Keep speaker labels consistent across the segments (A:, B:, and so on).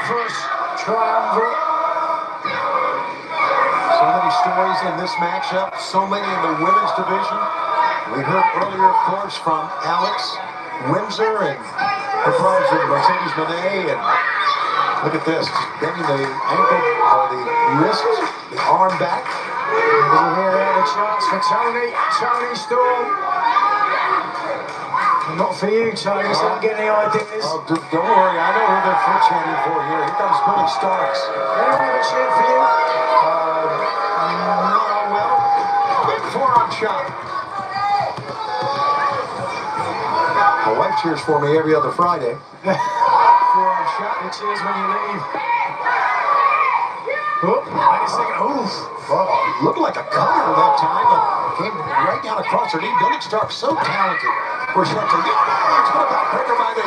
A: first triumvirate.
B: So many stories in this matchup, so many in the women's division. We heard earlier, of course, from Alex Windsor and the pros of Mercedes Moné. And look at this, bending the ankle or the wrist, the arm back.
A: Did you hear that? A chance for Toni Storm. Not for you, Toni, so don't get any ideas.
B: Oh, don't worry, I know who they're chanting for here. Here comes Billy Starks.
A: Anyone ever cheered for you?
B: No, well, big forearm shot. My wife cheers for me every other Friday. Forearm shot.
A: It cheers when you leave. Oh, wait a second. Oof.
B: Oh, looked like a cutter that time, but came right down across her knee. Billy Starks, so talented. Where she had to leap. It's going to backbreaker by the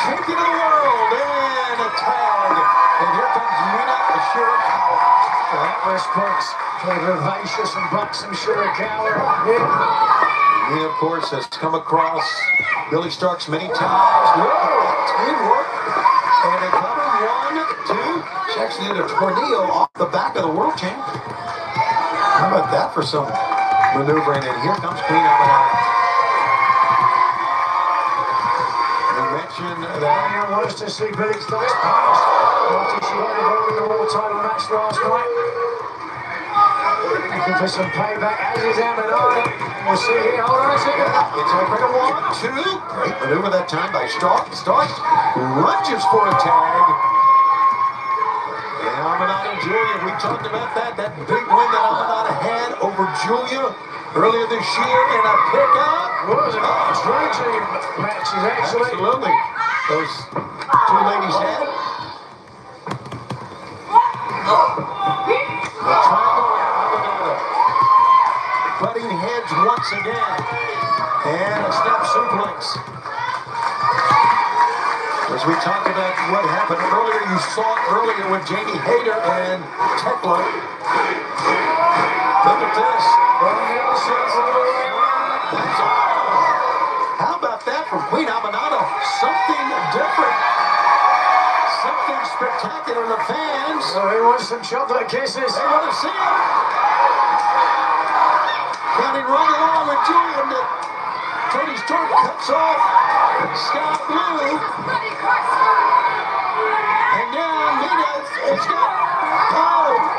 B: champion of the world. And a tag. And here comes Mina Ashirakawa.
A: That response for vivacious and buxom Shirakawa. Yeah.
B: Mina, of course, has come across Billy Starks many times. Look at that teamwork. And they cover 1, 2. She actually did a tornado off the back of the world champ. How about that for some maneuvering? And here comes Queen Aminata.
A: That wants to see Billy Starks punished after she got involved in the world title match last night. Looking for some payback, as is Aminata. We'll see here. Hold on a second.
B: It's over to 1, 2. Great maneuver that time by Starks. Starks lunges for a tag. And Aminata and Julia, we talked about that big win that Aminata had over Julia earlier this year in a pickup.
A: What was it? Dream team matches, actually.
B: Absolutely. Those two ladies had. The triangle Aminata. Butting heads once again. And a snap suplex. As we talked about what happened earlier, you saw it earlier with Jamie Hayter and Tekla. Look at this. How about that from Queen Aminata? Something different. Something spectacular to fans.
A: So he wants some chocolate kisses.
B: They want to see it. Counting right along with Julian. Toni Storm cuts off Sky Blue. And now Mina has got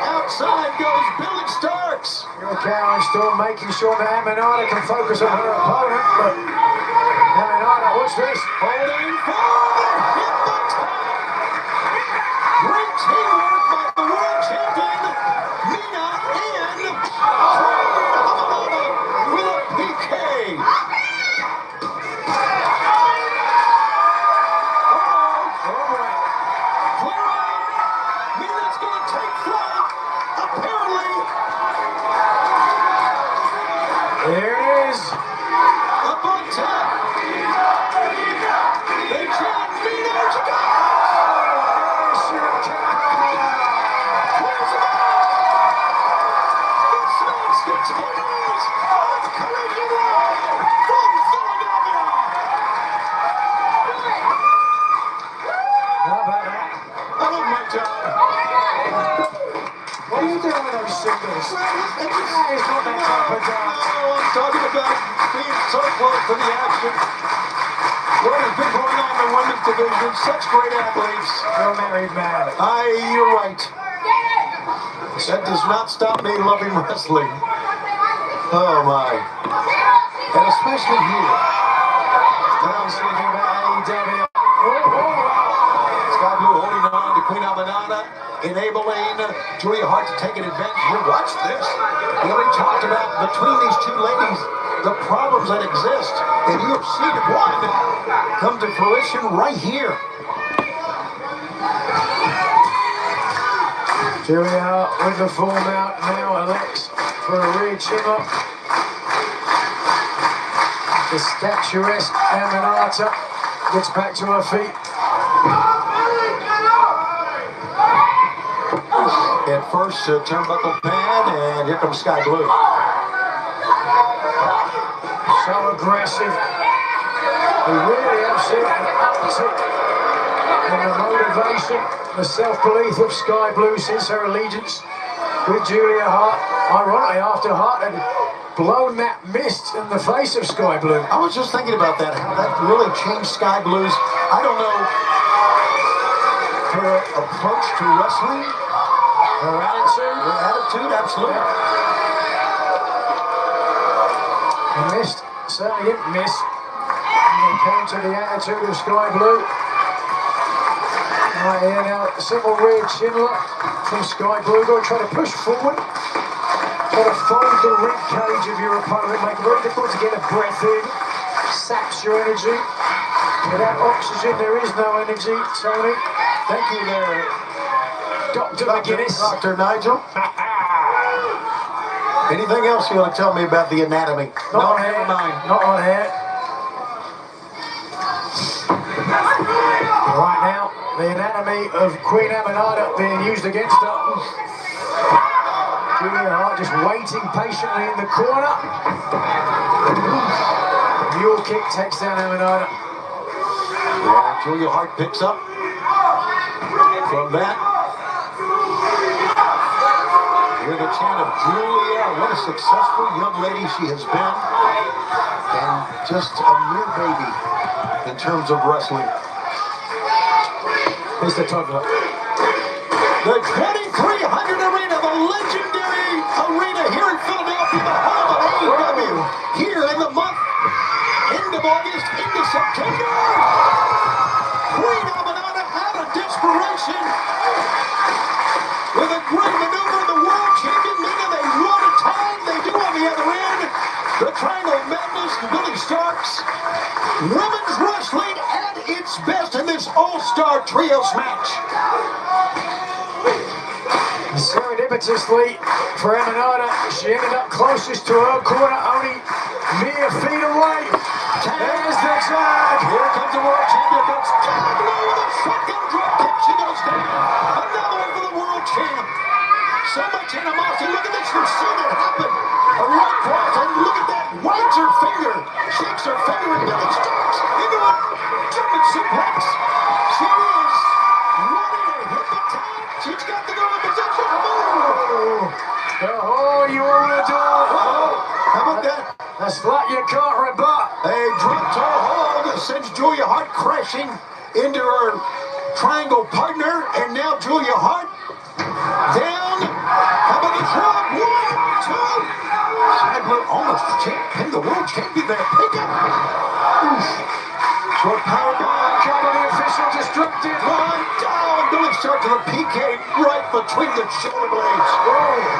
B: outside goes Billy Starks.
A: Cowan Storm making sure that Aminata can focus on her opponent, but Aminata, what's this?
B: Holding forward, hit the top. Great teamwork by the world champion, Mina and Queen Aminata with a PK. Mina's going to take flight, apparently.
A: There it is.
B: Up on top. They chant Mina Ashirakawa. Where's it at? This match continues on Collision Live from Philadelphia.
A: How about that?
B: I love my job.
A: What are you doing with those singles? That is not that type of dance.
B: No, I'm talking about being so close to the action. What has been going on in the women's division? Such great athletes.
A: You're a married man.
B: You're right. That does not stop me loving wrestling. Oh my. And especially here.
A: Now I'm speaking about AEW.
B: Sky Blue holding on to Queen Aminata, enabling Julia Hart to take an advantage here. Watch this. We already talked about between these two ladies the problems that exist. And you have seen one come to fruition right here.
A: Julia Hart with the form out now. Alex for a rear chin up. The statuesque Aminata gets back to her feet.
B: At first, turnbuckle pad, and here comes Sky Blue.
A: So aggressive. They really have seen an uptick and the motivation, the self-belief of Sky Blue since her allegiance with Julia Hart. Ironically, after Hart had blown that mist in the face of Sky Blue.
B: I was just thinking about that, how that really changed Sky Blue's, I don't know, her approach to wrestling.
A: Her attitude.
B: Her attitude, absolutely.
A: The mist certainly didn't miss when it came to the attitude of Sky Blue. Right here now, simple rear chin lock from Sky Blue. Go try to push forward. Try to fold the rib cage of your opponent. Make it very difficult to get a breath in. Saps your energy. Without oxygen, there is no energy, Tony.
B: Thank you there,
A: Dr. McGuinness.
B: Dr. Nigel. Anything else you want to tell me about the anatomy?
A: Not on air. Not on air. Right now, the anatomy of Queen Aminata being used against her. Julia Hart just waiting patiently in the corner. Mule kick takes down Aminata.
B: Yeah, Julia Hart picks up from that. With a chant of Julia, what a successful young lady she has been. And just a mere baby in terms of wrestling.
A: Here's the toddler.
B: The 2300 Arena, the legendary arena here in Philadelphia, the home of AEW, here in the month, end of August, into September. Queen Aminata out of desperation. With a great maneuver, the world champion, Nina, they run a tag, they do on the other end. The Triangle of Madness, Billy Starks. Women's wrestling at its best in this all-star trios match.
A: Serendipitously for Aminata, she ended up closest to her corner, only mere feet away. There's the tag.
B: Here comes the world champion. That's Sky Blue with a shotgun drop kick. She goes down. Another one for the world champ. So much animosity. Look at this. We've seen it happen. A right cross, and look at that. Wags her finger. Shakes her finger, and Billy Starks into a German suplex. She is ready to hit the tag. She's got the girl in position.
A: Oh, you want to do it?
B: How about that?
A: A slap you can't rebut.
B: A drop toe hold that sends Julia Hart crashing into her triangle partner, and now Julia Hart down. How about the drop? 1, 2. Sky Blue almost pinned the world champion there. Pick up. Short power bomb.
A: Cover the official destructive.
B: One down. Billy Stark to the PK right between the shoulder blades.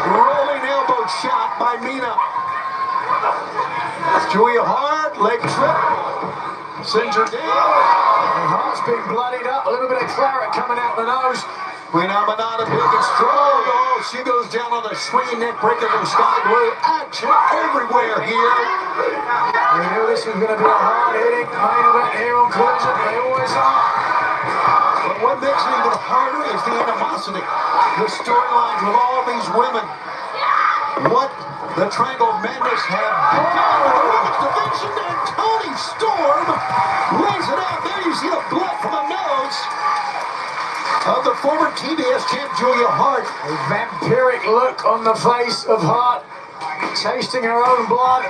B: Rolling elbow shot by Mina. Julia Hart, leg trip. Sends her down.
A: Her heart's been bloodied up. A little bit of claret coming out the nose.
B: Queen Aminata big and strong. Oh, she goes down on the swinging neck breaker from Sky Blue. Action everywhere here.
A: We knew this was going to be a hard-hitting main event here on Collision. They always are.
B: But what makes it even harder is the animosity. The storylines with all these women. What the Triangle of Madness have done with the women's division, and Toni Storm lays it out. There you see the blood from the nose of the former TBS champ Julia Hart.
A: A vampiric look on the face of Hart, tasting her own blood.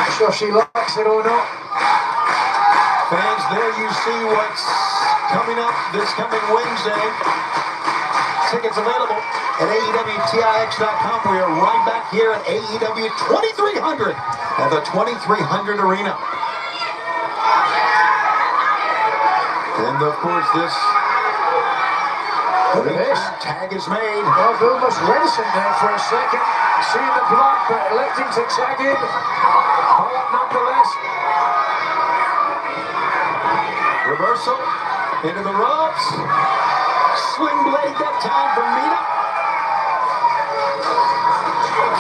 A: Not sure if she likes it or not.
B: Fans, there you see what's coming up this coming Wednesday. Tickets available at AEWTIX.com. We are right back here at AEW 2300 at the 2300 Arena. And of course, this tag is made.
A: Well, Vilma's reticent there for a second, seeing the blood, but electing to tag in. Hart nonetheless.
B: Reversal into the ropes. Swing blade that time from Mina.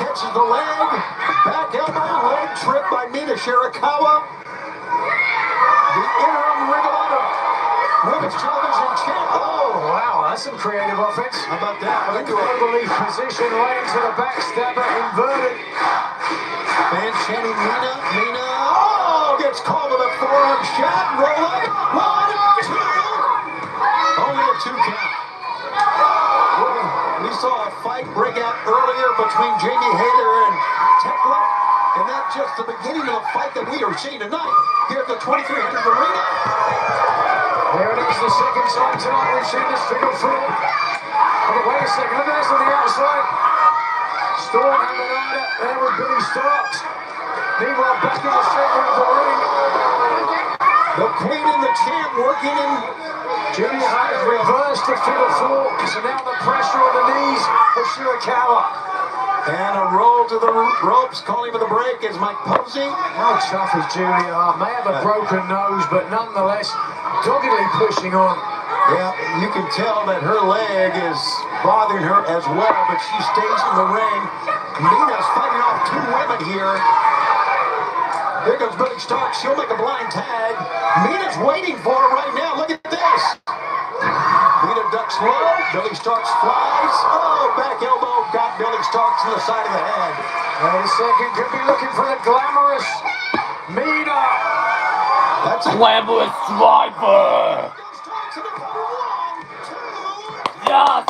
B: Catches the leg. Back elbow, leg trip by Mina Shirakawa. The interim Ring of Honor Women's Television Champ.
A: Oh, wow, that's some creative offense.
B: How about that?
A: Into a relief position, right into the backstabber, inverted.
B: Fans chanting Mina, Mina. Oh, gets called with a forearm shot. Roll up. 1, 2. 2 count. We saw a fight break out earlier between Jamie Hayter and Tekla, and that's just the beginning of a fight that we are seeing tonight here at the 2300 Arena.
A: There it is, the second time tonight we've seen this figure four. Oh, but wait a second, look at this on the outside. Storm having at it there with Billy Starks. Meanwhile, back in the center of the ring,
B: The Queen and the Champ working in.
A: Julia has reversed the figure four, so now the pressure on the knees of Shirakawa.
B: And a roll to the ropes, calling for the break is Mike Posey.
A: How tough is Julia? May have a broken nose, but nonetheless, doggedly pushing on.
B: Yeah, you can tell that her leg is bothering her as well, but she stays in the ring. Nina's fighting off 2 women here. Here comes Billy Starks. She'll make a blind tag. Mina's waiting for her right now. Look at this. Mina ducks low. Billy Starks flies. Oh, back elbow got Billy Starks in the side of the head.
A: Wait a second, could be looking for the glamorous Mina.
B: That's a
C: Glamorous Sniper!
B: Starks in the cover. 1, 2.
C: Yes!